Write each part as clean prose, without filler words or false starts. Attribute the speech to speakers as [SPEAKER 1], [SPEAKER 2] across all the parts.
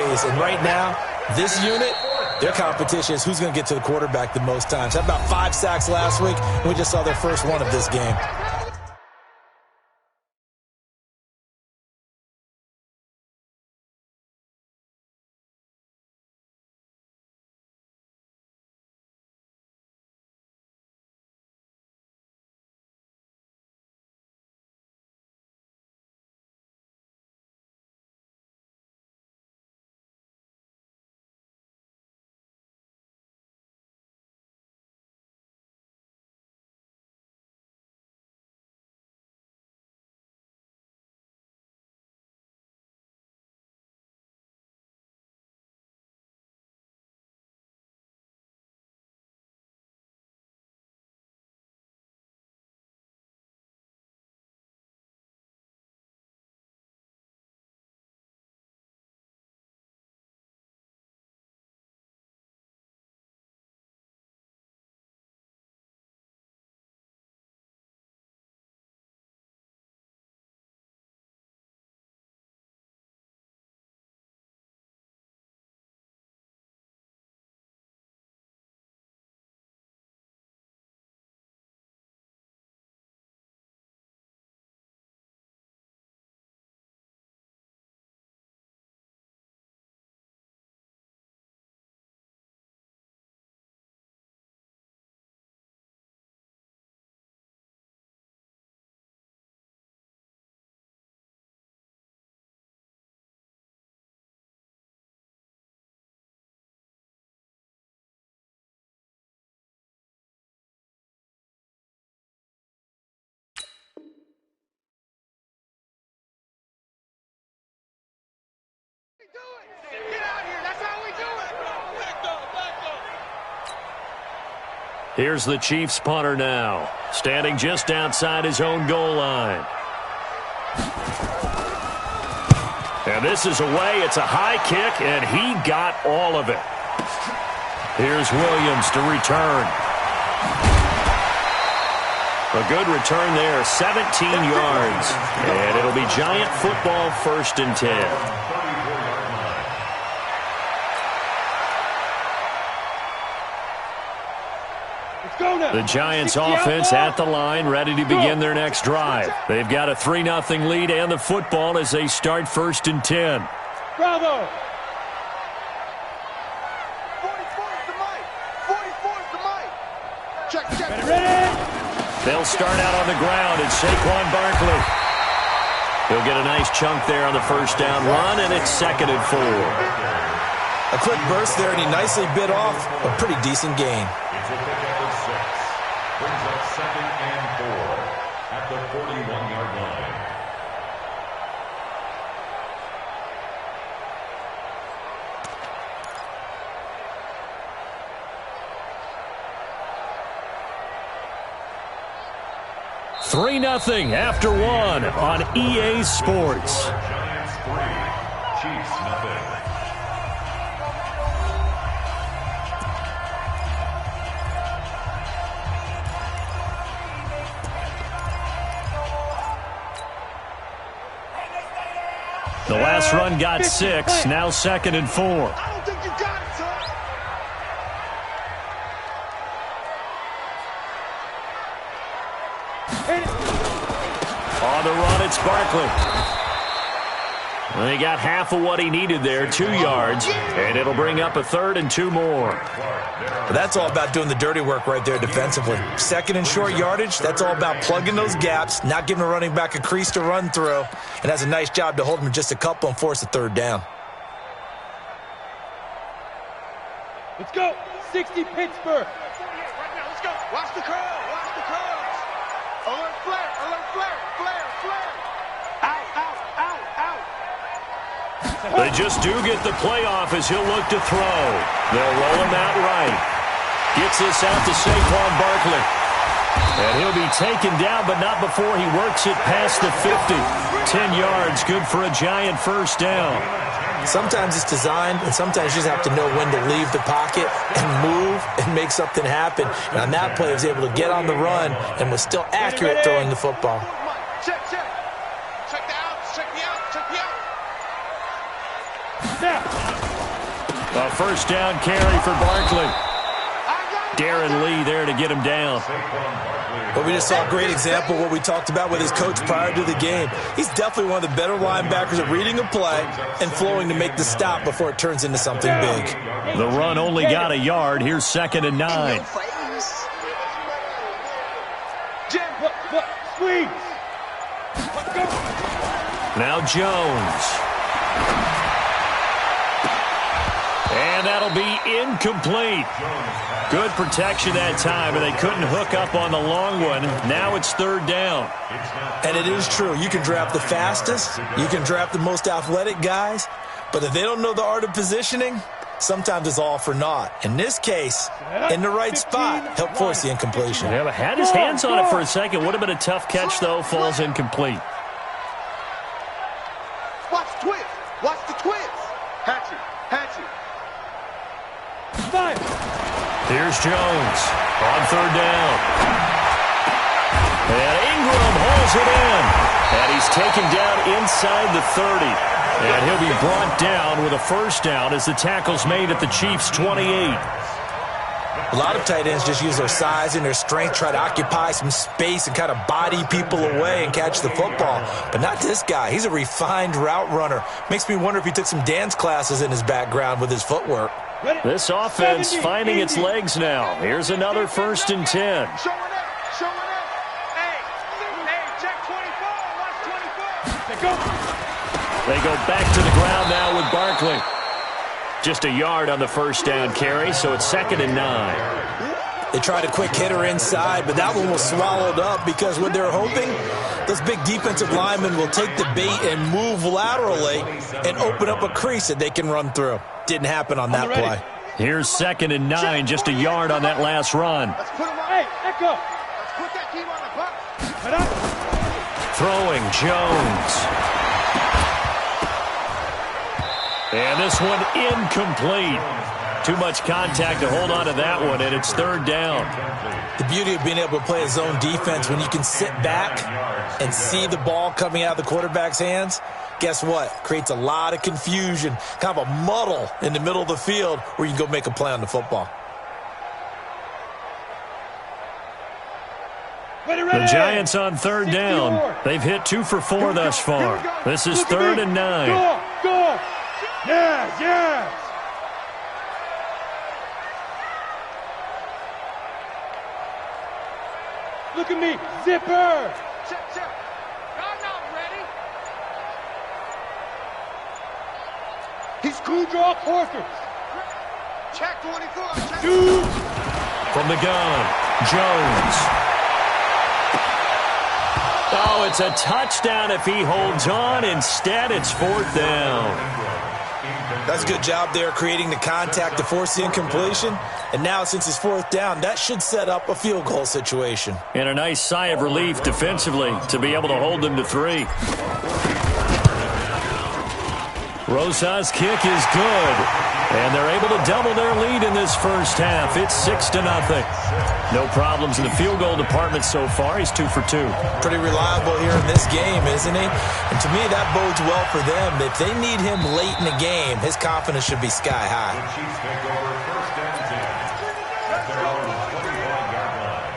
[SPEAKER 1] days. And right now, this unit, their competition is who's going to get to the quarterback the most times. Had about 5 sacks last week, and we just saw their first one of this game.
[SPEAKER 2] Here's the Chiefs punter now, standing just outside his own goal line. And this is away. It's a high kick, and he got all of it. Here's Williams to return. A good return there, 17 yards. And it'll be Giant football, 1st and 10. The Giants offense at the line, ready to begin their next drive. They've got a 3-0 lead and the football as they start 1st and 10.
[SPEAKER 3] Bravo!
[SPEAKER 4] 44's the mic. 44's the mic. Check.
[SPEAKER 3] Ready?
[SPEAKER 2] They'll start out on the ground. It's Saquon Barkley. He'll get a nice chunk there on the first down run, and it's 2nd and 4.
[SPEAKER 1] A quick burst there, and he nicely bit off a pretty decent gain.
[SPEAKER 5] It's a pickup of 6. Brings up 2nd and 4 at the 41-yard line.
[SPEAKER 2] Three 0 after 1 on EA Sports.
[SPEAKER 5] Giants 3, Chiefs 0.
[SPEAKER 2] The last run got 6, now 2nd and 4.
[SPEAKER 4] I don't think you got it, son.
[SPEAKER 2] On the run, it's Barkley. Well, he got half of what he needed there, 2 yards, and it'll bring up a 3rd and 2 more.
[SPEAKER 1] But that's all about doing the dirty work right there defensively. 2nd and short yardage, that's all about plugging those gaps, not giving a running back a crease to run through, and has a nice job to hold him just a couple and force a 3rd down.
[SPEAKER 3] Let's go. 60 Pittsburgh.
[SPEAKER 4] Right now, let's go. Watch the curl. Watch the curls. Alert flare. Alert flare. Flare. Flare. Out. Out. Out. Out.
[SPEAKER 2] They just do get the playoff as he'll look to throw. They'll roll him out right. Gets this out to Saquon Barkley. And he'll be taken down, but not before he works it past the 50. 10 yards, good for a Giant first down.
[SPEAKER 1] Sometimes it's designed, and sometimes you just have to know when to leave the pocket and move and make something happen. And on that play, he was able to get on the run and was still accurate throwing the football.
[SPEAKER 4] Check. Check. Check the outs. Check the out. Check the out.
[SPEAKER 3] Now.
[SPEAKER 2] A first down carry for Barkley. Darren Lee there to get him down.
[SPEAKER 1] Well, we just saw a great example of what we talked about with his coach prior to the game. He's definitely one of the better linebackers at reading a play and flowing to make the stop before it turns into something big.
[SPEAKER 2] The run only got a yard. Here's 2nd and 9.
[SPEAKER 3] Squeeze.
[SPEAKER 2] Now Jones. And that'll be incomplete. Good protection that time, and they couldn't hook up on the long one. Now it's 3rd down.
[SPEAKER 1] And it is true. You can draft the fastest. You can draft the most athletic guys. But if they don't know the art of positioning, sometimes it's all for naught. In this case, in the right spot, help force the incompletion.
[SPEAKER 2] Yeah, but had his hands on it for a second. Would have been a tough catch, though. Falls incomplete.
[SPEAKER 4] Watch the twist. Watch the twist. Hatchet.
[SPEAKER 3] Five.
[SPEAKER 2] Here's Jones on 3rd down. And Ingram hauls it in. And he's taken down inside the 30. And he'll be brought down with a first down as the tackle's made at the Chiefs' 28.
[SPEAKER 1] A lot of tight ends just use their size and their strength, try to occupy some space and kind of body people away and catch the football. But not this guy. He's a refined route runner. Makes me wonder if he took some dance classes in his background with his footwork.
[SPEAKER 2] This offense finding its legs now. Here's another 1st and 10.
[SPEAKER 4] Showing up. Hey, check 24. Watch 24.
[SPEAKER 2] They go back to the ground now with Barkley. Just a yard on the first down carry, so it's 2nd and 9.
[SPEAKER 1] They tried a quick hitter inside, but that one was swallowed up because what they're hoping, those big defensive linemen will take the bait and move laterally and open up a crease that they can run through. Didn't happen on that play.
[SPEAKER 2] Here's 2nd and 9, just a yard on that last run.
[SPEAKER 4] Let's put him on.
[SPEAKER 3] Hey, echo.
[SPEAKER 4] Let's put that team on the box.
[SPEAKER 2] Throwing Jones. And this one incomplete. Too much contact to hold on to that one, and it's 3rd down.
[SPEAKER 1] The beauty of being able to play a zone defense when you can sit back and see the ball coming out of the quarterback's hands, guess what? Creates a lot of confusion, kind of a muddle in the middle of the field where you can go make a play on the football.
[SPEAKER 2] The Giants on 3rd down. They've hit 2 for 4 thus far. This is 3rd and 9.
[SPEAKER 3] Go. Yes. Look at me. Zipper.
[SPEAKER 4] Check. I'm not ready.
[SPEAKER 3] He's screw draw quarters.
[SPEAKER 4] Check 24. Check.
[SPEAKER 3] Dude.
[SPEAKER 2] From the gun, Jones. Oh, it's a touchdown if he holds on. Instead, it's 4th down.
[SPEAKER 1] That's a good job there creating the contact to force the incompletion. And now since it's 4th down, that should set up a field goal situation.
[SPEAKER 2] And a nice sigh of relief defensively to be able to hold them to 3. Rosas' kick is good. And they're able to double their lead in this first half. It's 6-0. No problems in the field goal department so far. He's 2 for 2.
[SPEAKER 1] Pretty reliable here in this game, isn't he? And to me, that bodes well for them. If they need him late in the game, his confidence should be sky high.
[SPEAKER 5] The Chiefs take over 1st and 10 at their own 21-yard line.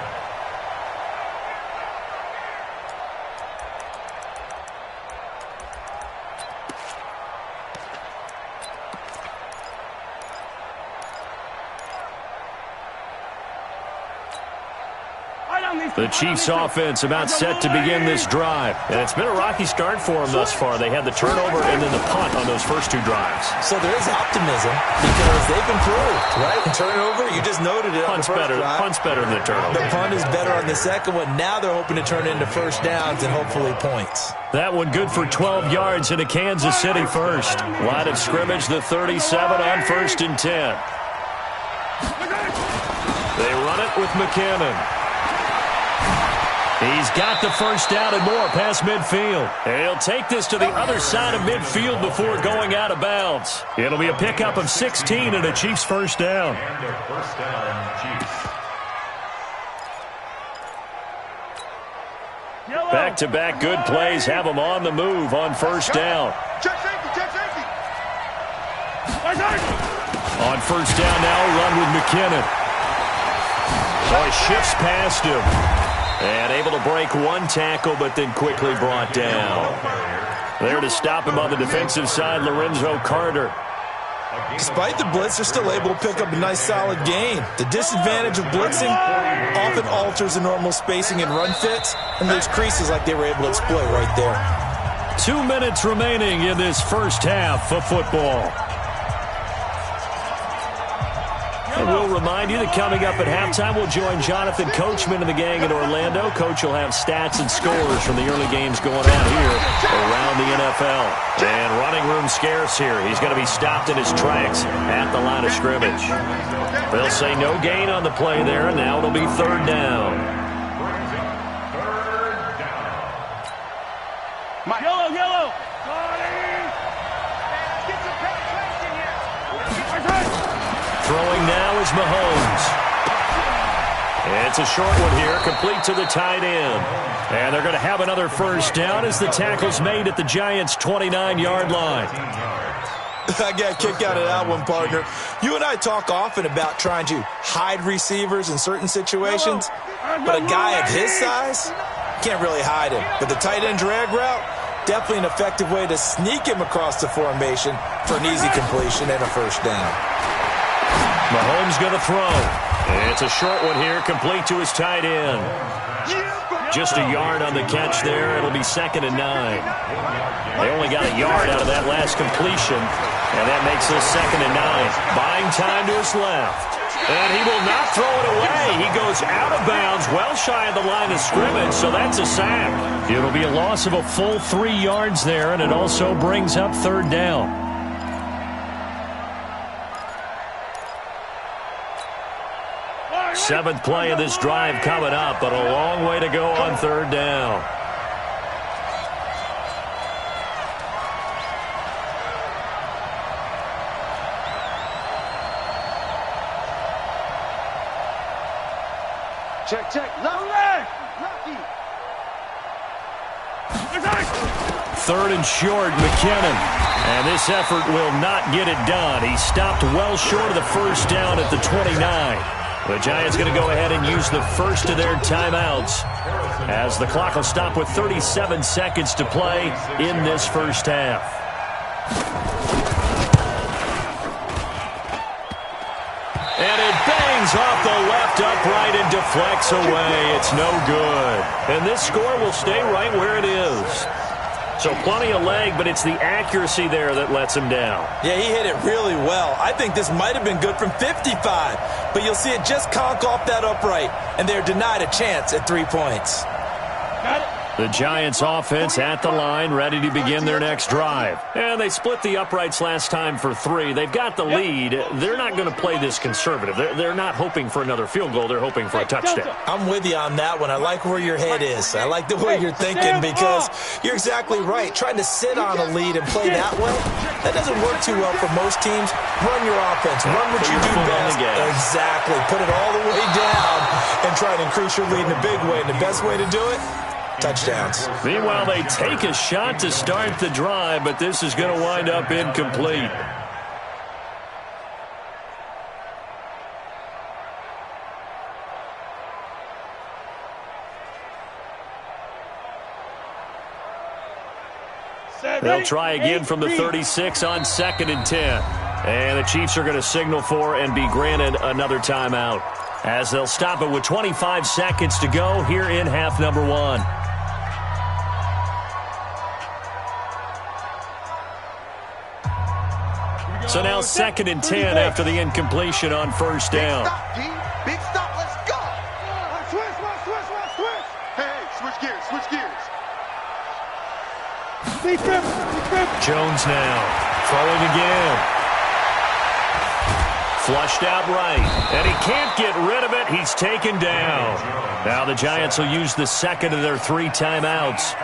[SPEAKER 2] The Chiefs offense about set to begin this drive. And it's been a rocky start for them thus far. They had the turnover and then the punt on those first 2 drives.
[SPEAKER 1] So there is optimism because they've improved, right? The turnover, you just noted it.
[SPEAKER 2] Punt's better than the turnover.
[SPEAKER 1] The punt is better on the second one. Now they're hoping to turn it into first downs and hopefully points.
[SPEAKER 2] That one good for 12 yards into Kansas City first. Line of scrimmage, the 37 on 1st and 10. They run it with McKinnon. He's got the first down and more past midfield. And he'll take this to the other side of midfield before going out of bounds. It'll be a pickup of 16 and a Chiefs first down.
[SPEAKER 5] And their first down, Chiefs.
[SPEAKER 2] Back-to-back good plays have them on the move on first down.
[SPEAKER 4] Check safety.
[SPEAKER 2] On first down now, run with McKinnon. So he shifts past him. And able to break one tackle, but then quickly brought down. There to stop him on the defensive side, Lorenzo Carter.
[SPEAKER 1] Despite the blitz, they're still able to pick up a nice, solid gain. The disadvantage of blitzing often alters the normal spacing and run fits, and those creases like they were able to exploit right there.
[SPEAKER 2] 2 minutes remaining in this first half of football. And we'll remind you that coming up at halftime, we'll join Jonathan Coachman and the gang in Orlando. Coach will have stats and scores from the early games going on here around the NFL. And running room scarce here. He's going to be stopped in his tracks at the line of scrimmage. They'll say no gain on the play there, and now it'll be third down.
[SPEAKER 3] Yellow, yellow.
[SPEAKER 4] Get some penetration here.
[SPEAKER 2] Throwing now is Mahomes. It's a short one here, complete to the tight end. And they're going to have another first down as the tackle's made at the Giants' 29-yard line.
[SPEAKER 1] I got a kick out of that one, partner. You and I talk often about trying to hide receivers in certain situations, but a guy of his size can't really hide him. But the tight end drag route, definitely an effective way to sneak him across the formation for an easy completion and a first down.
[SPEAKER 2] Mahomes going to throw. It's a short one here, complete to his tight end. Just a yard on the catch there. It'll be 2nd and 9. They only got a yard out of that last completion, and that makes this 2nd and 9. Buying time to his left. And he will not throw it away. He goes out of bounds, well shy of the line of scrimmage, so that's a sack. It'll be a loss of a full 3 yards there, and it also brings up third down. Seventh play of this drive coming up, but a long way to go on third down.
[SPEAKER 4] Check, check. Lucky.
[SPEAKER 2] Third and short, McKinnon. And this effort will not get it done. He stopped well short of the first down at the 29. The Giants going to go ahead and use the first of their timeouts as the clock will stop with 37 seconds to play in this first half. And it bangs off the left upright and deflects away. It's no good. And this score will stay right where it is. So plenty of leg, but it's the accuracy there that lets him down.
[SPEAKER 1] Yeah, he hit it really well. I think this might have been good from 55, but you'll see it just conk off that upright, and they're denied a chance at 3 points.
[SPEAKER 3] Got it.
[SPEAKER 2] The Giants offense at the line, ready to begin their next drive. And they split the uprights last time for 3. They've got the lead. They're not going to play this conservative. They're not hoping for another field goal. They're hoping for a touchdown.
[SPEAKER 1] I'm with you on that one. I like where your head is. I like the way you're thinking because you're exactly right. Trying to sit on a lead and play that way, that doesn't work too well for most teams. Run your offense. Run what you do best. Exactly. Put it all the way down and try to increase your lead in a big way. And the best way to do it, touchdowns.
[SPEAKER 2] Meanwhile, they take a shot to start the drive, but this is going to wind up incomplete. They'll try again from the 36 on 2nd and 10. And the Chiefs are going to signal for and be granted another timeout, as they'll stop it with 25 seconds to go here in half number 1. So now 2nd and 10 after the incompletion on first down.
[SPEAKER 4] Big stop, let's go. Switch. Hey, switch gears.
[SPEAKER 2] Jones now throwing again. Flushed out right, and he can't get rid of it. He's taken down. Now the Giants will use the second of their 3 timeouts,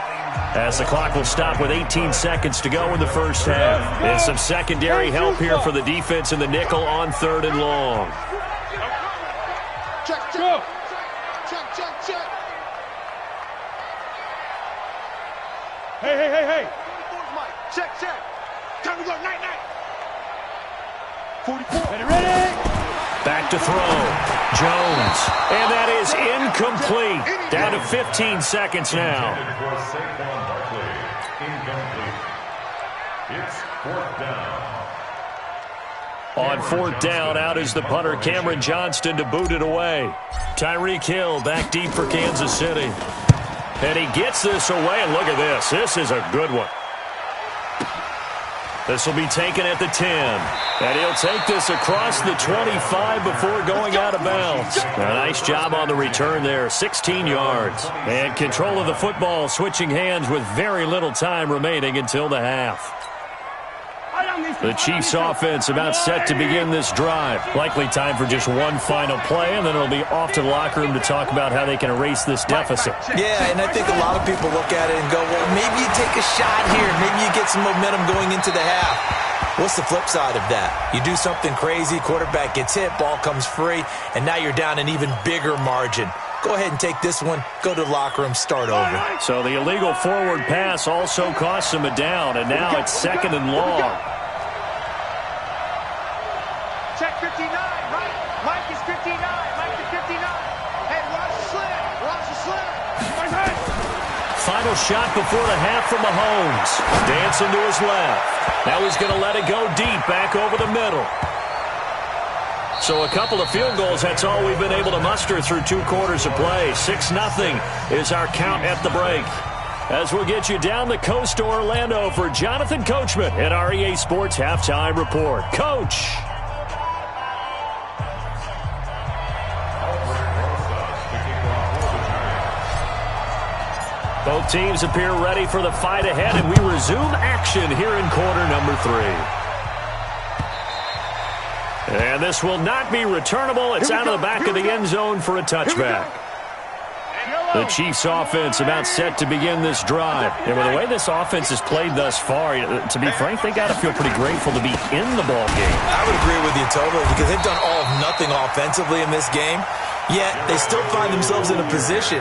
[SPEAKER 2] as the clock will stop with 18 seconds to go in the first half. And some secondary help here for the defense in the nickel on 3rd and long.
[SPEAKER 4] Check.
[SPEAKER 3] Hey.
[SPEAKER 4] Check. Time to go, night.
[SPEAKER 3] Ready.
[SPEAKER 2] Back to throw. Jones. And that is incomplete. Down to 15 seconds now.
[SPEAKER 5] It's fourth down.
[SPEAKER 2] On fourth down, out is the punter, Cameron Johnston, to boot it away. Tyreek Hill back deep for Kansas City. And he gets this away, and look at this. This is a good one. This will be taken at the 10. And he'll take this across the 25 before going out of bounds. A nice job on the return there, 16 yards. And control of the football switching hands with very little time remaining until the half. The Chiefs offense about set to begin this drive. Likely time for just one final play, and then it'll be off to the locker room to talk about how they can erase this deficit.
[SPEAKER 1] Yeah, and I think a lot of people look at it and go, well, maybe you take a shot here. Maybe you get some momentum going into the half. What's the flip side of that? You do something crazy, quarterback gets hit, ball comes free, and now you're down an even bigger margin. Go ahead and take this one, go to the locker room, start over.
[SPEAKER 2] So the illegal forward pass also costs him a down, and now it's 2nd and long.
[SPEAKER 4] Check 59, right? Mike is 59. Mike is 59. Hey, watch the slant. Watch the slant.
[SPEAKER 2] Final shot before the half from Mahomes. Dancing to his left. Now he's going to let it go deep, back over the middle. So a couple of field goals, that's all we've been able to muster through 2 quarters of play. 6-0 is our count at the break. As we'll get you down the coast to Orlando for Jonathan Coachman at our EA Sports Halftime Report. Coach! Both teams appear ready for the fight ahead, and we resume action here in quarter number 3. And this will not be returnable. It's out of the back of the end zone for a touchback. The Chiefs offense about set to begin this drive. And with the way this offense has played thus far, to be frank, they got to feel pretty grateful to be in the ball game.
[SPEAKER 1] I would agree with you totally because they've done all of nothing offensively in this game, yet they still find themselves in a position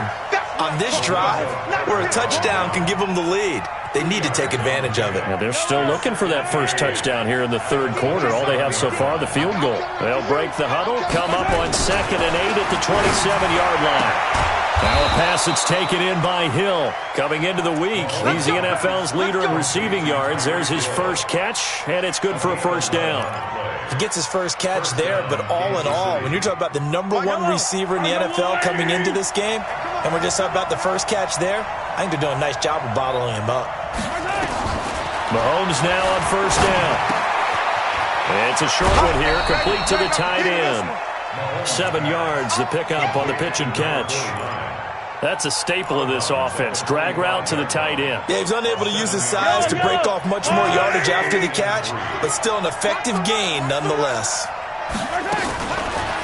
[SPEAKER 1] on this drive where a touchdown can give them the lead. They need to take advantage of it.
[SPEAKER 2] Now they're still looking for that first touchdown here in the 3rd quarter. All they have so far, the field goal. They'll break the huddle, come up on 2nd and 8 at the 27-yard line. Now a pass that's taken in by Hill. Coming into the week, he's the NFL's leader in receiving yards. There's his first catch, and it's good for a first down.
[SPEAKER 1] He gets his first catch there, but all in all, when you're talking about the #1 receiver in the NFL coming into this game, and we're just talking about the first catch there, I think they're doing a nice job of bottling him up.
[SPEAKER 2] Mahomes now on first down. It's a short one here, complete to the tight end. 7 yards, the pickup on the pitch and catch. That's a staple of this offense. Drag route to the tight end.
[SPEAKER 1] Yeah, he's unable to use his size to break off much more yardage after the catch, but still an effective gain nonetheless.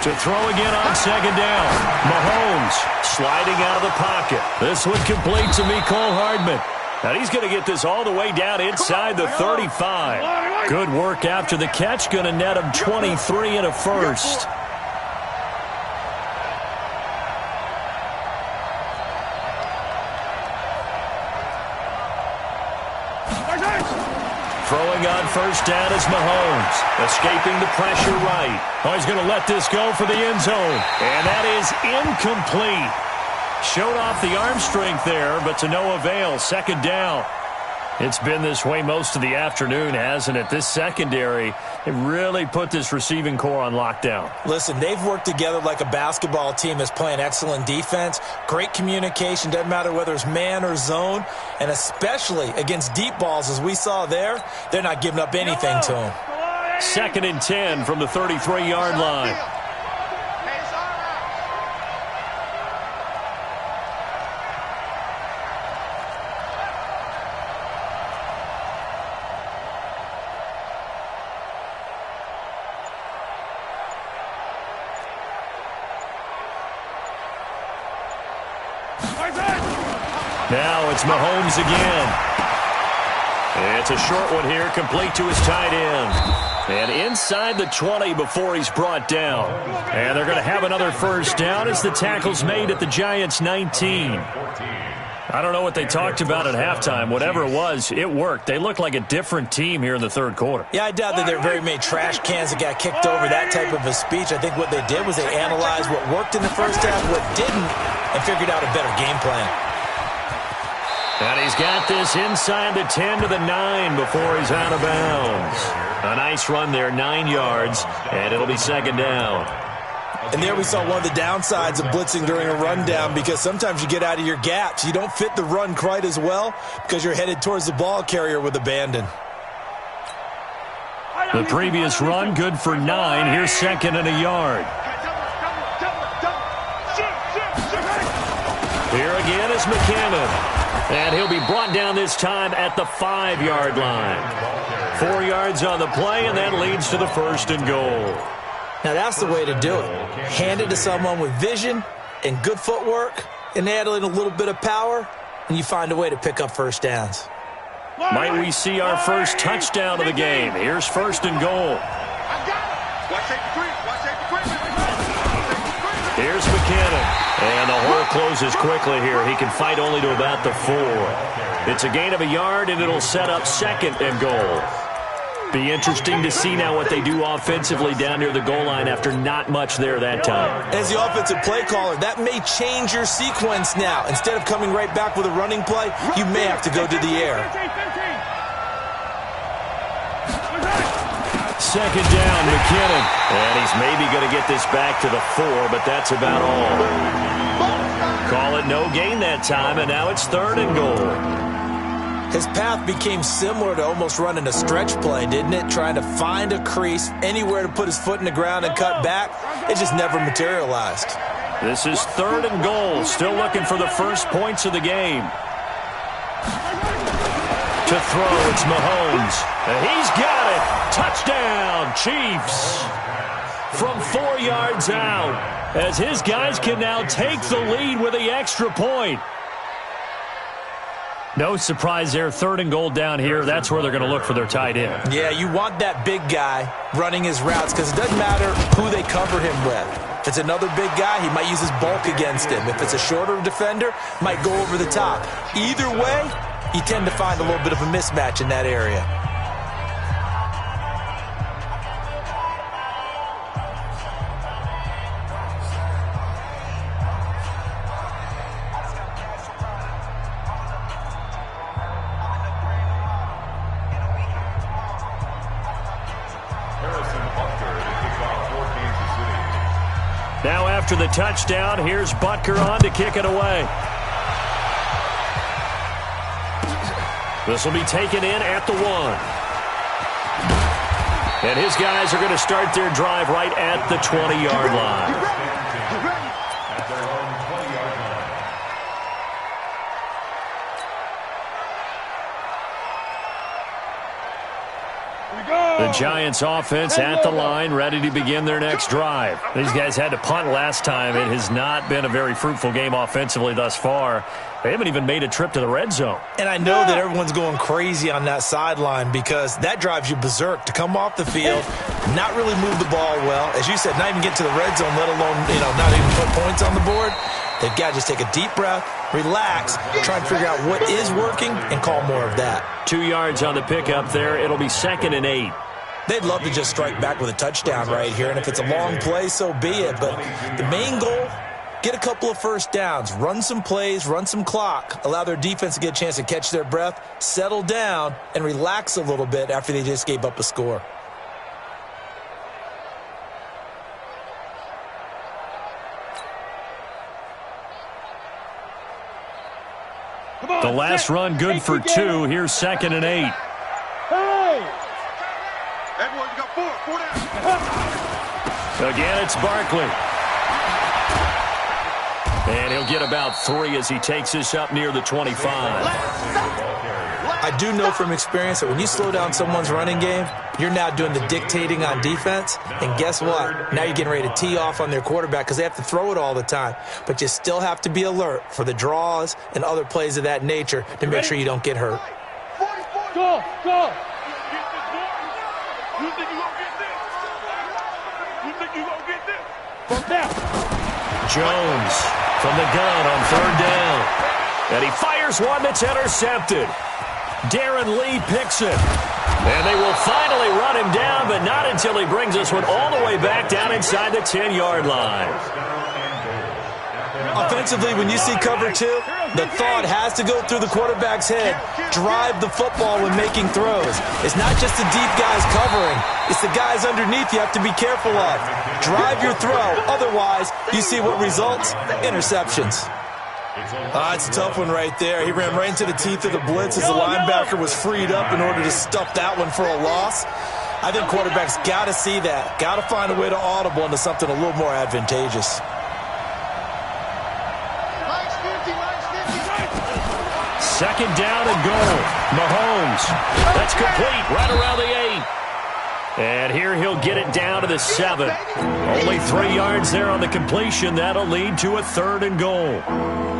[SPEAKER 2] To throw again on 2nd down. Mahomes sliding out of the pocket. This one complete to Mecole Hardman. Now he's going to get this all the way down inside the 35. Good work after the catch. Going to net him 23 and a first. Throwing on first down is Mahomes. Escaping the pressure right. Oh, he's going to let this go for the end zone. And that is incomplete. Showed off the arm strength there, but to no avail. 2nd down. It's been this way most of the afternoon, hasn't it? This secondary, it really put this receiving core on lockdown.
[SPEAKER 1] Listen, they've worked together like a basketball team that's playing excellent defense. Great communication, doesn't matter whether it's man or zone. And especially against deep balls, as we saw there, they're not giving up anything to them.
[SPEAKER 2] 2nd and 10 from the 33-yard line. Now it's Mahomes again. It's a short one here, complete to his tight end. And inside the 20 before he's brought down. And they're going to have another first down as the tackle's made at the Giants' 19. I don't know what they talked about at halftime. Whatever it was, it worked. They looked like a different team here in the third quarter.
[SPEAKER 1] Yeah, I doubt that there are very many trash cans that got kicked over, that type of a speech. I think what they did was they analyzed what worked in the first half, what didn't, and figured out a better game plan.
[SPEAKER 2] And he's got this inside the 10 to the 9 before he's out of bounds. A nice run there, 9 yards, and it'll be second down.
[SPEAKER 1] And there we saw one of the downsides of blitzing during a rundown, because sometimes you get out of your gaps. You don't fit the run quite as well because you're headed towards the ball carrier with abandon.
[SPEAKER 2] The previous run, good for 9. Here's second and a yard. Here again is McKinnon. And he'll be brought down this time at the 5-yard line. 4 yards on the play, and that leads to the first and goal.
[SPEAKER 1] Now that's the way to do it. Hand it to someone with vision and good footwork, and add in a little bit of power, and you find a way to pick up first downs.
[SPEAKER 2] Might we see our first touchdown of the game? Here's first and goal. Here's McKinnon. And the hole closes quickly here. He can fight only to about the 4. It's a gain of a yard, and it'll set up second and goal. Be interesting to see now what they do offensively down near the goal line after not much there that time.
[SPEAKER 1] As the offensive play caller, that may change your sequence now. Instead of coming right back with a running play, you may have to go to the air.
[SPEAKER 2] Second down, McKinnon. And he's maybe going to get this back to the 4, but that's about all. Call it no gain that time, and now it's third and goal.
[SPEAKER 1] His path became similar to almost running a stretch play, didn't it? Trying to find a crease, anywhere to put his foot in the ground and cut back. It just never materialized.
[SPEAKER 2] This is third and goal. Still looking for the first points of the game. To throw, it's Mahomes. And he's got it. Touchdown, Chiefs. From 4 yards out, as his guys can now take the lead with the extra point. No surprise there, third and goal down here. That's where they're going to look for their tight end.
[SPEAKER 1] Yeah, you want that big guy running his routes because it doesn't matter who they cover him with. If it's another big guy, he might use his bulk against him. If it's a shorter defender, might go over the top. Either way, you tend to find a little bit of a mismatch in that area.
[SPEAKER 2] Now after the touchdown, here's Butker on to kick it away. This will be taken in at the 1. And his guys are going to start their drive right at the 20-yard line. The Giants offense at the line, ready to begin their next drive. These guys had to punt last time. It has not been a very fruitful game offensively thus far. They haven't even made a trip to the red zone.
[SPEAKER 1] And I know that everyone's going crazy on that sideline because that drives you berserk to come off the field, not really move the ball well. As you said, not even get to the red zone, let alone, not even put points on the board. They've got to just take a deep breath, relax, try and figure out what is working, and call more of that.
[SPEAKER 2] 2 yards on the pickup there. It'll be second and 8.
[SPEAKER 1] They'd love to just strike back with a touchdown right here, and if it's a long play, so be it. But the main goal, get a couple of first downs, run some plays, run some clock, allow their defense to get a chance to catch their breath, settle down, and relax a little bit after they just gave up a score.
[SPEAKER 2] The last run good for 2. Here's second and 8.
[SPEAKER 4] Everyone, you got 4 down.
[SPEAKER 2] Again, it's Barkley. And he'll get about 3 as he takes this up near the 25.
[SPEAKER 1] I do know from experience that when you slow down someone's running game, you're now doing the dictating on defense. And guess what? Now you're getting ready to tee off on their quarterback because they have to throw it all the time. But you still have to be alert for the draws and other plays of that nature to make sure you don't get hurt.
[SPEAKER 3] Go, go.
[SPEAKER 4] You think you gonna get this? You think you gonna get this?
[SPEAKER 2] Jones from the gun on third down. And he fires Here's one that's intercepted. Darren Lee picks it. And they will finally run him down, but not until he brings this one all the way back down inside the 10-yard line.
[SPEAKER 1] Offensively, when you see cover two, the thought has to go through the quarterback's head. Drive the football when making throws. It's not just the deep guys covering. It's the guys underneath you have to be careful of. Drive your throw. Otherwise, you see what results? Interceptions. It's a tough one right there. He ran right into the teeth of the blitz as the linebacker was freed up in order to stuff that one for a loss. I think quarterbacks got to see that. Got to find a way to audible into something a little more advantageous.
[SPEAKER 2] Second down and goal. Mahomes. That's complete right around the 8. And here he'll get it down to the 7. Only 3 yards there on the completion. That'll lead to a 3rd and goal.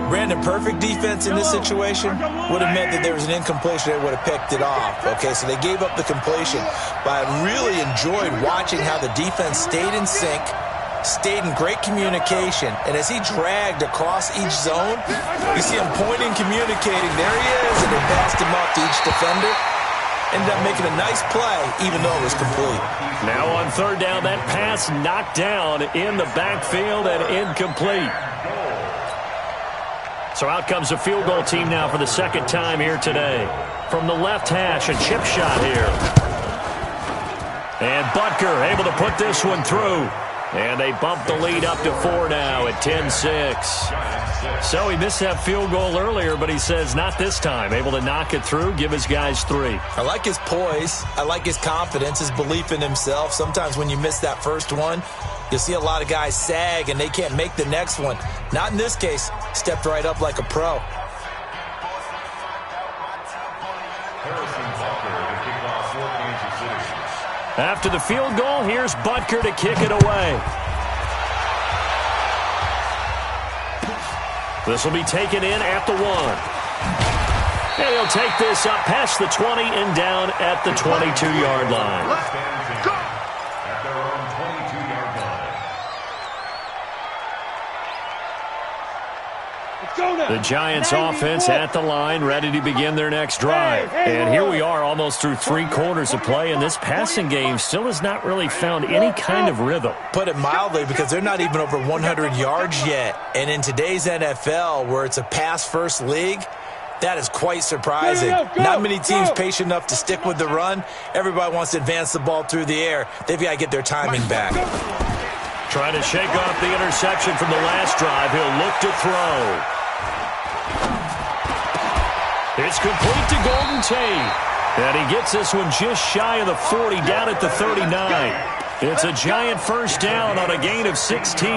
[SPEAKER 1] Brandon, perfect defense in this situation would have meant that there was an incompletion. They would have picked it off. Okay, so they gave up the completion. But I really enjoyed watching how the defense stayed in sync, stayed in great communication, and as he dragged across each zone, you see him pointing, communicating. There he is, and they passed him up to each defender. Ended up making a nice play, even though it was complete.
[SPEAKER 2] Now on 3rd down, that pass knocked down in the backfield and incomplete. So out comes the field goal team now for the 2nd time here today. From the left hash, a chip shot here. And Butker able to put this one through. And they bump the lead up to 4 now at 10-6. So he missed that field goal earlier, but he says not this time. Able to knock it through, give his guys 3.
[SPEAKER 1] I like his poise. I like his confidence, his belief in himself. Sometimes when you miss that first one, you'll see a lot of guys sag and they can't make the next one. Not in this case. Stepped right up like a pro.
[SPEAKER 2] After the field goal, here's Butker to kick it away. This will be taken in at the 1. And he'll take this up past the 20 and down at the 22-yard line. The Giants offense at the line, ready to begin their next drive. And here we are almost through 3 quarters of play, and this passing game still has not really found any kind of rhythm.
[SPEAKER 1] Put it mildly, because they're not even over 100 yards yet. And in today's NFL, where it's a pass-first league, that is quite surprising. Not many teams patient enough to stick with the run. Everybody wants to advance the ball through the air. They've got to get their timing back.
[SPEAKER 2] Trying to shake off the interception from the last drive. He'll look to throw. It's complete to Golden Tate. And he gets this one just shy of the 40, down at the 39. It's a Giant first down on a gain of 16.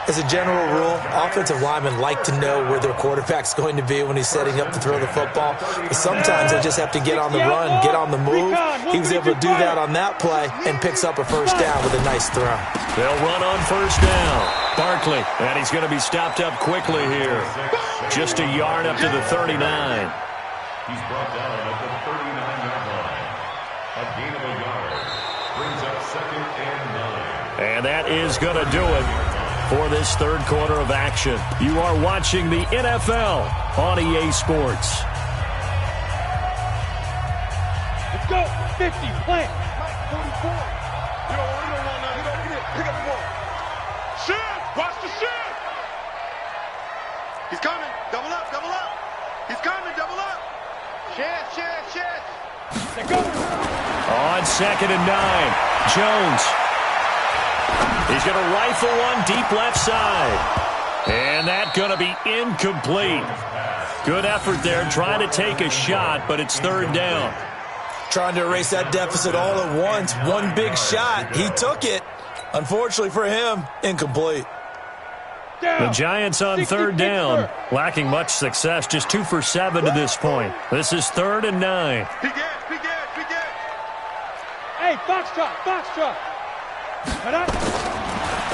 [SPEAKER 1] As a general rule, offensive linemen like to know where their quarterback's going to be when he's setting up to throw the football. But sometimes they just have to get on the run, get on the move. He was able to do that on that play and picks up a first down with a nice throw.
[SPEAKER 2] They'll run on first down. Barkley, and he's going to be stopped up quickly here. Just a yard up to the 39.
[SPEAKER 5] He's brought down at the 39-yard line. A gain of a yard brings up 2nd and 9.
[SPEAKER 2] And that is going to do it for this 3rd quarter of action. You are watching the NFL on EA Sports.
[SPEAKER 3] Let's go. 50, plant.
[SPEAKER 4] 44. You don't want nothing. Pick up the ball. Shoot! Watch the shoot! He's coming. Double up, double up. He's coming, double up. Shit.
[SPEAKER 3] Let's go.
[SPEAKER 2] On 2nd and 9, Jones. He's going to rifle one deep left side. And that's going to be incomplete. Good effort there, trying to take a shot, but it's 3rd down.
[SPEAKER 1] Trying to erase that deficit all at once. One big shot. He took it. Unfortunately for him, incomplete.
[SPEAKER 2] The Giants on 3rd down, lacking much success, just 2 for 7 to this point. This is 3rd and 9.
[SPEAKER 4] Begin.
[SPEAKER 3] Hey, Foxtrot.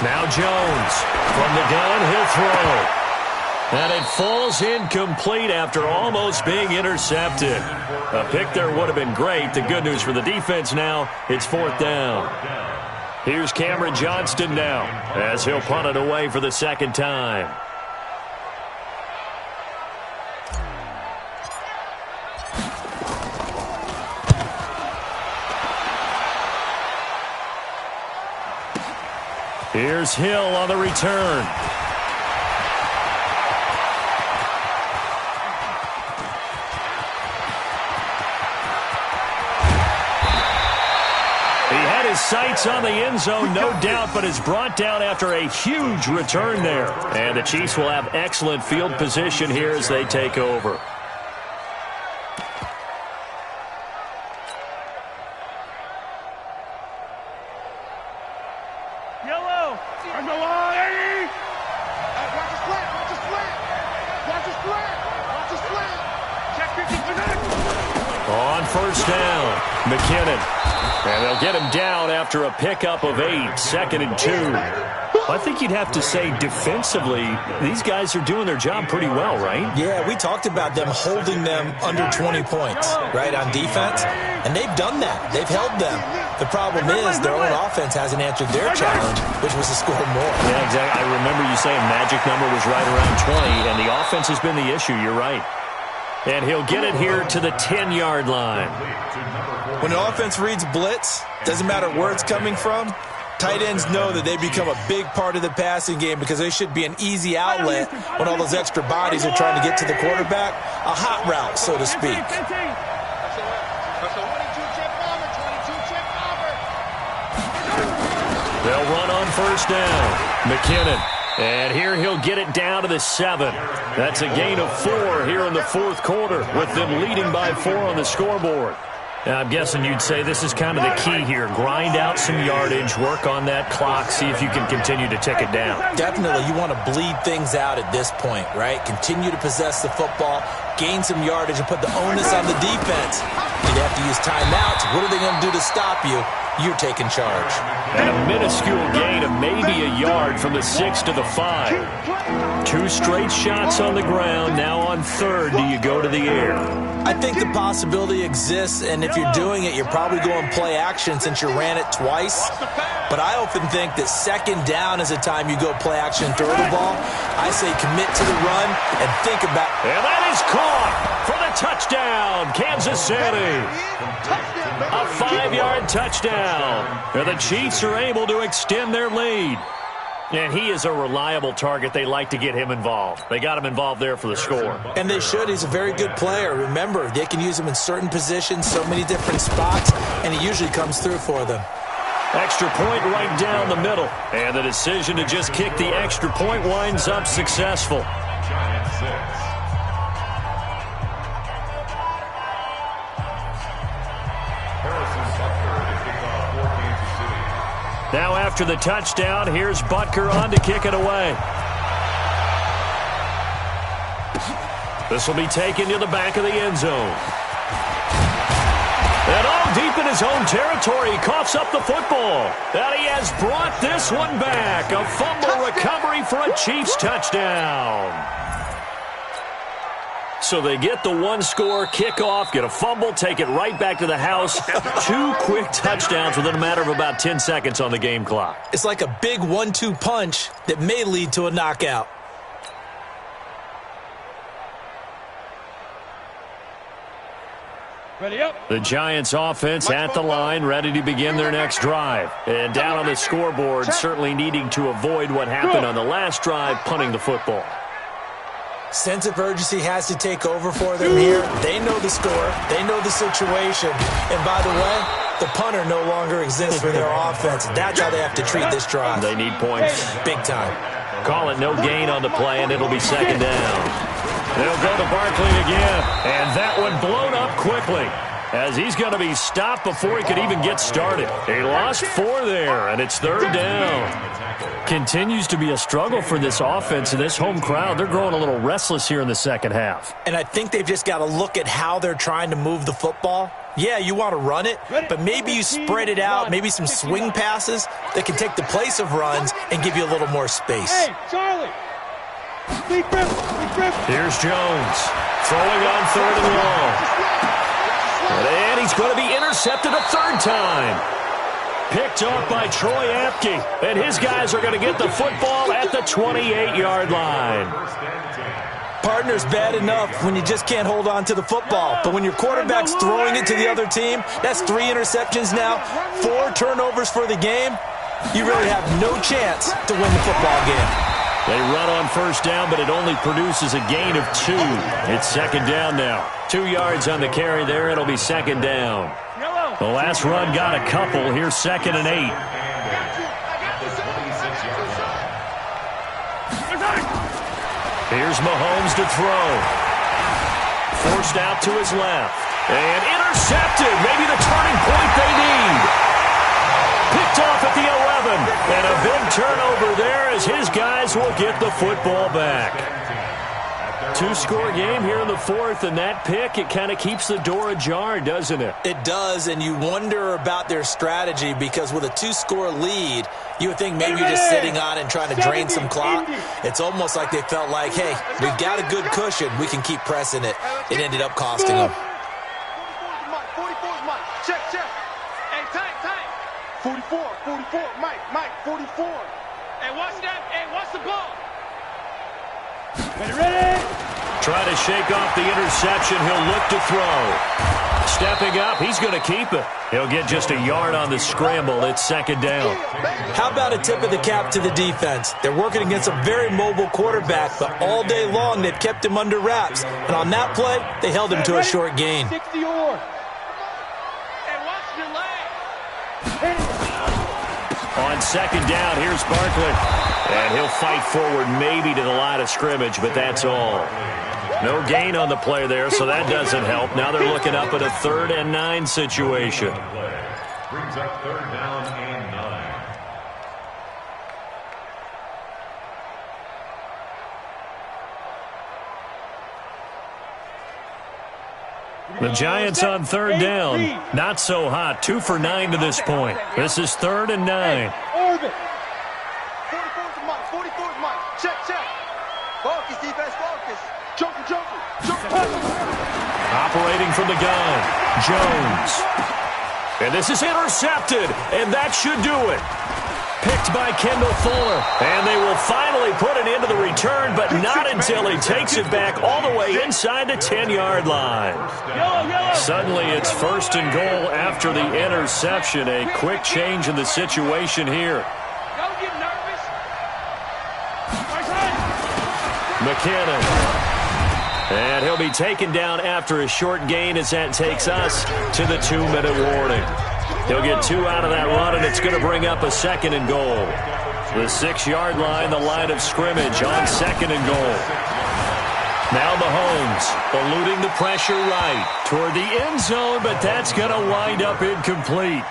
[SPEAKER 2] Now Jones from the gun, he'll throw. And it falls incomplete after almost being intercepted. A pick there would have been great. The good news for the defense now, it's 4th down. Here's Cameron Johnston now as he'll punt it away for the 2nd time. Here's Hill on the return. He had his sights on the end zone, no doubt, but is brought down after a huge return there. And the Chiefs will have excellent field position here as they take over.
[SPEAKER 3] Yellow. On the line.
[SPEAKER 4] Watch the slant. Watch the slant. Watch the slant. Watch the slant.
[SPEAKER 3] Check 50%.
[SPEAKER 2] On first down, McKinnon. And they'll get him down after a pickup of 8, 2nd and 2. I think you'd have to say defensively, these guys are doing their job pretty well, right?
[SPEAKER 1] Yeah, we talked about them holding them under 20 points, right, on defense. And they've done that. They've held them. The problem is their own offense hasn't answered their challenge, which was to score more.
[SPEAKER 2] Yeah, exactly. I remember you saying magic number was right around 20, and the offense has been the issue. You're right. And he'll get it here to the 10-yard line.
[SPEAKER 1] When an offense reads blitz, doesn't matter where it's coming from, tight ends know that they become a big part of the passing game because they should be an easy outlet when all those extra bodies are trying to get to the quarterback. A hot route, so to speak.
[SPEAKER 4] That's a 22-chip bomber. 22-chip bomber.
[SPEAKER 2] They'll run on first down. McKinnon. And here he'll get it down to the 7. That's a gain of 4 here in the fourth quarter with them leading by 4 on the scoreboard. Now, I'm guessing you'd say this is kind of the key here. Grind out some yardage, work on that clock, see if you can continue to tick it down.
[SPEAKER 1] Definitely, you want to bleed things out at this point, right? Continue to possess the football, gain some yardage, and put the onus on the defense. You'd have to use timeouts. What are they going to do to stop you? You're taking charge.
[SPEAKER 2] And a minuscule gain of maybe a yard from the 6 to the 5. 2 straight shots on the ground. Now on third, do you go to the air?
[SPEAKER 1] I think the possibility exists, and if you're doing it, you're probably going play action since you ran it twice. But I often think that second down is the time you go play action and throw the ball. I say commit to the run and think about...
[SPEAKER 2] And that is caught for the touchdown, Kansas City. A 5-yard touchdown. And the Chiefs are able to extend their lead. And he is a reliable target. They like to get him involved. They got him involved there for the score.
[SPEAKER 1] And they should. He's a very good player. Remember, they can use him in certain positions, so many different spots, and he usually comes through for them.
[SPEAKER 2] Extra point right down the middle. And the decision to just kick the extra point winds up successful.
[SPEAKER 5] Giants 6. Harrison Butker to kick off for Kansas City.
[SPEAKER 2] Now after the touchdown, here's Butker on to kick it away. This will be taken to the back of the end zone. And all deep in his own territory, he coughs up the football. And he has brought this one back. A fumble recovery for a Chiefs touchdown. So they get the one-score kickoff, get a fumble, take it right back to the house. 2 quick touchdowns within a matter of about 10 seconds on the game clock.
[SPEAKER 1] It's like a big 1-2 punch that may lead to a knockout.
[SPEAKER 3] Ready up.
[SPEAKER 2] The Giants offense at the line, ready to begin their next drive. And down on the scoreboard, certainly needing to avoid what happened on the last drive, punting the football.
[SPEAKER 1] Sense of urgency has to take over for them here. They know the score. They know the situation. And by the way, the punter no longer exists for their offense. That's how they have to treat this drive.
[SPEAKER 2] They need points.
[SPEAKER 1] Big time.
[SPEAKER 2] Call it no gain on the play, and it'll be second down. They'll go to Barkley again, and that one blown up quickly as he's going to be stopped before he could even get started. He lost 4 there, and it's third down. Continues to be a struggle for this offense and this home crowd. They're growing a little restless here in the second half.
[SPEAKER 1] And I think they've just got to look at how they're trying to move the football. Yeah, you want to run it, but maybe you spread it out, maybe some swing passes that can take the place of runs and give you a little more space.
[SPEAKER 3] Hey, Charlie. Big grip.
[SPEAKER 2] Here's Jones throwing on third and long. And he's going to be intercepted a third time. Picked off by Troy Apke. And his guys are going to get the football at the 28-yard line.
[SPEAKER 1] Partner's bad enough when you just can't hold on to the football. But when your quarterback's throwing it to the other team, that's 3 interceptions now, 4 turnovers for the game. you really have no chance to win the football game.
[SPEAKER 2] They run on first down, but it only produces a gain of 2. It's second down now. 2 yards on the carry there. It'll be second down. The last run got a couple. Here's second and 8. Here's Mahomes to throw. Forced out to his left. And intercepted. Maybe the turning point they need. Picked off at the 11. And a big turnover there as his guys will get the football back. 2-score game here in the fourth, and that pick, it kind of keeps the door ajar, doesn't it?
[SPEAKER 1] It does, and you wonder about their strategy because with a 2-score lead, you would think maybe you're just sitting on it and trying to drain some clock. It's almost like they felt like, hey, we've got a good cushion. We can keep pressing it. It ended up costing them.
[SPEAKER 4] 44's Mike. Check. Hey, tank. 44, Mike, 44.
[SPEAKER 3] Hey, watch that. Hey, watch the ball. Ready?
[SPEAKER 2] Trying to shake off the interception. He'll look to throw. Stepping up, he's going to keep it. He'll get just a yard on the scramble. It's second down.
[SPEAKER 1] How about a tip of the cap to the defense? They're working against a very mobile quarterback, but all day long they've kept him under wraps. And on that play, they held him to a short gain.
[SPEAKER 3] 60 or.
[SPEAKER 4] Hey, watch your leg.
[SPEAKER 2] On second down, here's Barkley. And he'll fight forward maybe to the line of scrimmage, but that's all. No gain on the play there, so that doesn't help. Now they're looking up at a 3rd and 9 situation.
[SPEAKER 5] Brings up 3rd down and 9.
[SPEAKER 2] The Giants on 3rd down. Not so hot. 2 for 9 to this point. This is 3rd and 9.
[SPEAKER 3] Orbit.
[SPEAKER 4] 44's Mike. Check. Focus, defense, focus. Joker.
[SPEAKER 2] Operating from the gun, Jones. And this is intercepted, and that should do it. Picked by Kendall Fuller. And they will finally put an end to the return, but not until he takes it back all the way inside the 10-yard line. Suddenly it's 1st and goal after the interception. A quick change in the situation here.
[SPEAKER 3] Don't get nervous.
[SPEAKER 2] McKinnon. And he'll be taken down after a short gain as that takes us to the 2-minute warning. He'll get 2 out of that run, and it's going to bring up a 2nd and goal. The 6-yard line, the line of scrimmage on 2nd and goal. Now Mahomes eluding the pressure right toward the end zone, but that's going to wind up incomplete.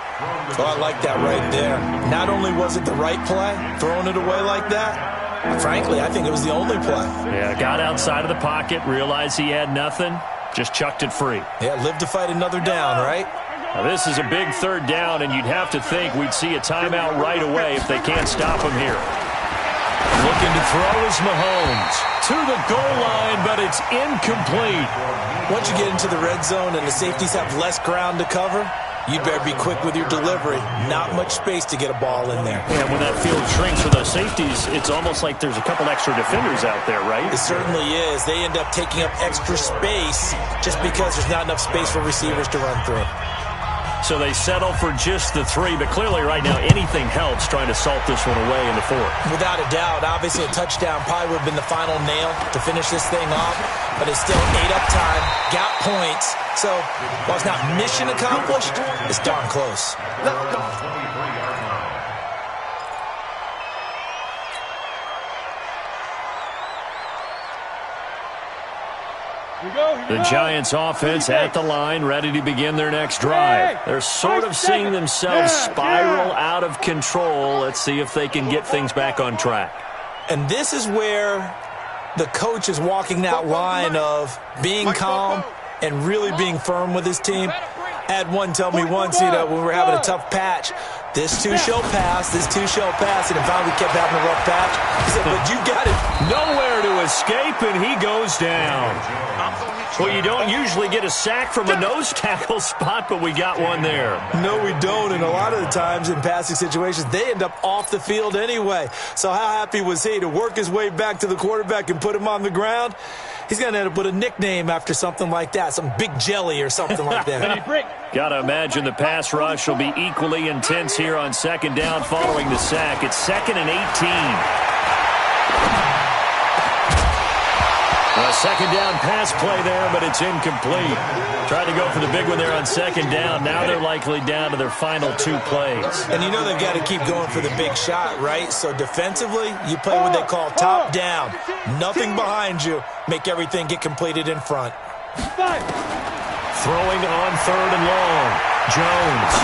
[SPEAKER 1] Oh, I like that right there. Not only was it the right play, throwing it away like that, frankly, I think it was the only play.
[SPEAKER 2] Yeah, got outside of the pocket, realized he had nothing, just chucked it free.
[SPEAKER 1] Yeah, live to fight another down, right?
[SPEAKER 2] Now, this is a big 3rd down, and you'd have to think we'd see a timeout right away if they can't stop him here. Looking to throw is Mahomes. To the goal line, but it's incomplete.
[SPEAKER 1] Once you get into the red zone and the safeties have less ground to cover, you better be quick with your delivery. Not much space to get a ball in there.
[SPEAKER 2] And when that field shrinks for those safeties, it's almost like there's a couple extra defenders out there, right?
[SPEAKER 1] It certainly is. They end up taking up extra space just because there's not enough space for receivers to run through.
[SPEAKER 2] So they settle for just the 3, but clearly right now anything helps trying to salt this one away in the 4th.
[SPEAKER 1] Without a doubt, obviously a touchdown probably would have been the final nail to finish this thing off, but it's still ate up time, got points, so while it's not mission accomplished, it's darn close.
[SPEAKER 2] The Giants offense at the line, ready to begin their next drive. They're sort of seeing themselves spiral out of control. Let's see if they can get things back on track.
[SPEAKER 1] And this is where the coach is walking that line of being calm and really being firm with his team. I had one tell me once, when we were having a tough patch, this too shall pass, and finally we kept having a rough patch. He said, but you got it.
[SPEAKER 2] Nowhere to escape, and he goes down. Well, you don't usually get a sack from a nose tackle spot, but we got one there.
[SPEAKER 1] No, we don't, and a lot of the times in passing situations, they end up off the field anyway. So how happy was he to work his way back to the quarterback and put him on the ground? He's going to end up with a nickname after something like that, some big jelly or something like that.
[SPEAKER 2] Got to imagine the pass rush will be equally intense here on second down following the sack. It's 2nd and 18. A second down pass play there, but it's incomplete. Tried to go for the big one there on second down. Now they're likely down to their final 2 plays.
[SPEAKER 1] And you know they've got to keep going for the big shot, right? So defensively, you play what they call top down. Nothing behind you. Make everything get completed in front.
[SPEAKER 2] Throwing on 3rd and long. Jones.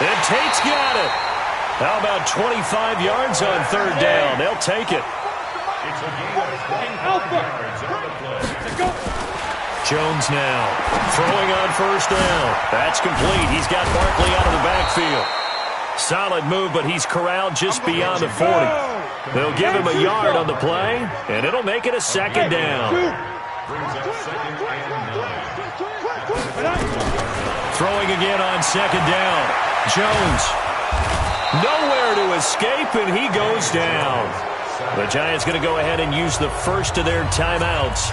[SPEAKER 2] And Tate's got it. How about 25 yards on 3rd down? They'll take it.
[SPEAKER 5] It's a gain of 25 yards on the play.
[SPEAKER 2] Jones now throwing on 1st down. That's complete. He's got Barkley out of the backfield. Solid move, but he's corralled just beyond the 40. They'll give him a yard on the play, and it'll make it a 2nd down.
[SPEAKER 5] Brings up 2nd and 9.
[SPEAKER 2] Throwing again on 2nd down. Jones. Nowhere to escape, and he goes down. The Giants going to go ahead and use the first of their timeouts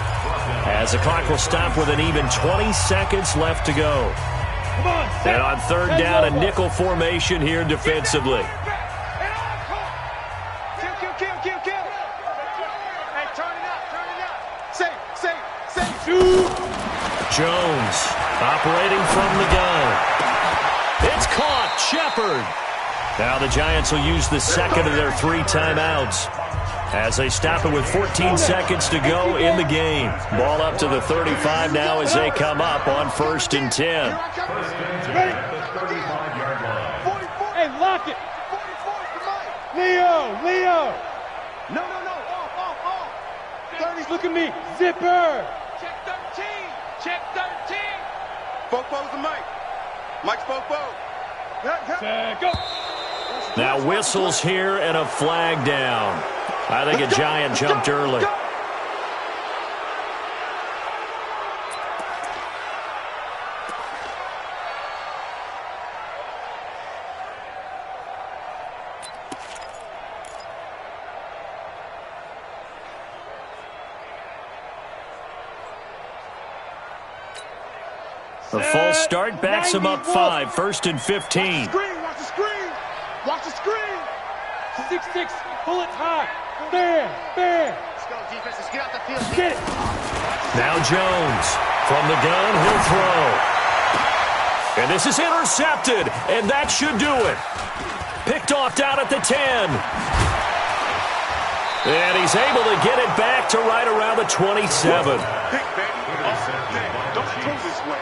[SPEAKER 2] as the clock will stop with an even 20 seconds left to go. And on 3rd down, a nickel formation here defensively. Jones operating from the gun. It's caught. Shepard. Now the Giants will use the 2nd of their 3 timeouts as they stop it with 14 seconds to go in the game. Ball up to the 35 now as they come up on 1st and 10.
[SPEAKER 3] Hey, lock it. Leo.
[SPEAKER 4] No. Off.
[SPEAKER 3] 30s, look at me. Zipper. Check 13.
[SPEAKER 4] Fopo's the Mike. Mike's Fopo.
[SPEAKER 3] Go.
[SPEAKER 2] Now whistles here and a flag down. I think a Giant jumped early. The false start backs him up 5, 1st and 15.
[SPEAKER 4] Watch the screen.
[SPEAKER 3] 6-6, pull it high. Bam.
[SPEAKER 4] Let's go, defense. Let's get out the field.
[SPEAKER 3] Get it.
[SPEAKER 2] Now Jones from the gun, he'll throw. And this is intercepted, and that should do it. Picked off down at the 10. And he's able to get it back to right around the 27.
[SPEAKER 4] Pick, baby. Don't throw this way.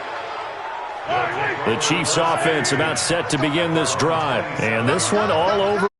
[SPEAKER 2] The Chiefs offense about set to begin this drive. And this one all over.